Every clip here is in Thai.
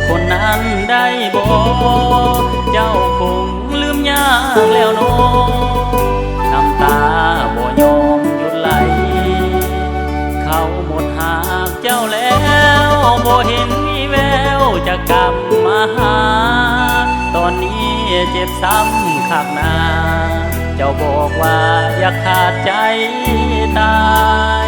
คนนั้นได้บ่เจ้าคงลืมยากแล้วเนาะน้ำตาบ่ยอมหยุดไหลเขาหมดหากเจ้าแล้วบ่เห็นมีแววจะกลับมาหาตอนนี้เจ็บซ้ำขักหน้าเจ้าบอกว่าอย่าขาดใจตาย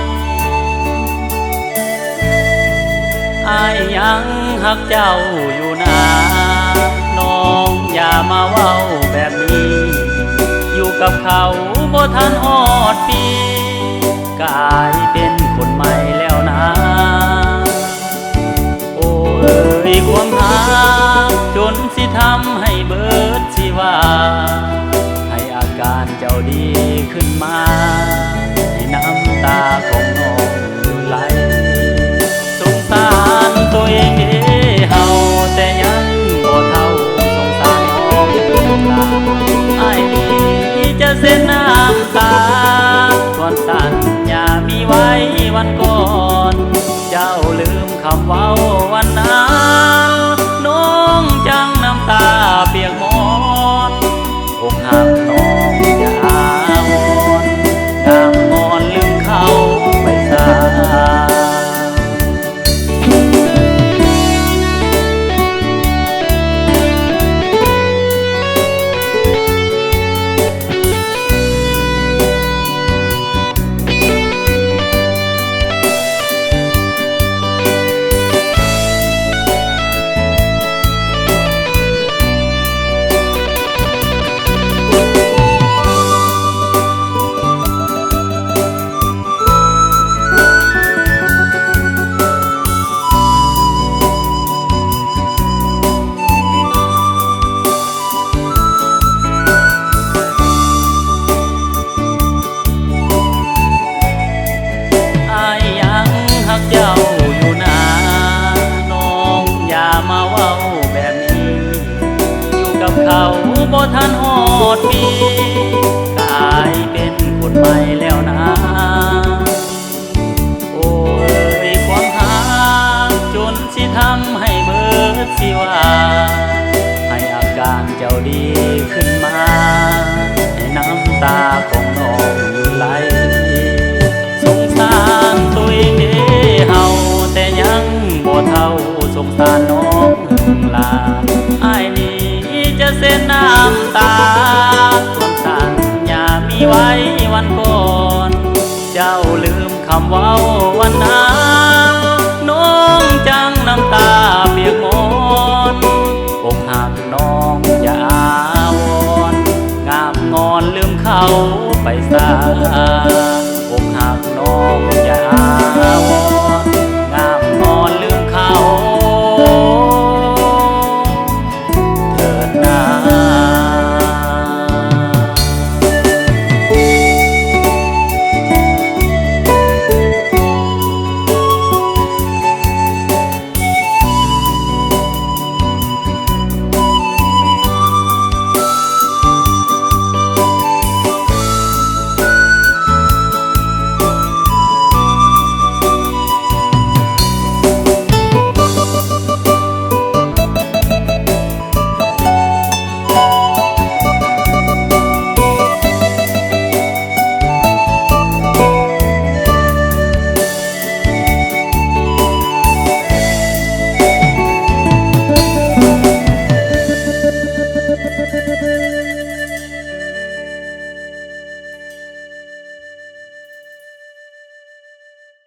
อายยังหักเจ้าอยู่นะน้องอย่ามาเว้าแบบนี้อยู่กับเขาบ่ทันฮอดปีกลายเป็นคนใหม่แล้วนะโอ้เอ๋ยความหาจนสิทำให้เบิดชีวาให้อาการเจ้าดีขึ้นมาให้น้ำตาของน้องไหลสงสารตัวเองเฮาแต่ยังบ่เท่าสงสารน้องลาอ้ายนี้จะเส้นน้ำตาส่วนสัญญามีไว้วันก่อนเจ้าลืมคำเว้าวันนั้นน้องจังน้ำตาเปียกหมอนอกหักน้องอย่าอ้อนงามงอนลืมเขาไปซะเจ้าอยู่นะน้องอย่ามาเว้าแบบนี้อยู่กับเขาบ่ทันฮอดปีกลายเป็นคนใหม่แล้วนะโอ้ยความหาจนสิทำให้เบิดสิว่าให้อาการเจ้าดีขึ้นมาให้น้ำตาของน้องหยุดไหลสงสารตัวเองเฮาแต่ยังบ่เท่าสงสารน้องลาอ้ายนี้จะเส้นน้ำตา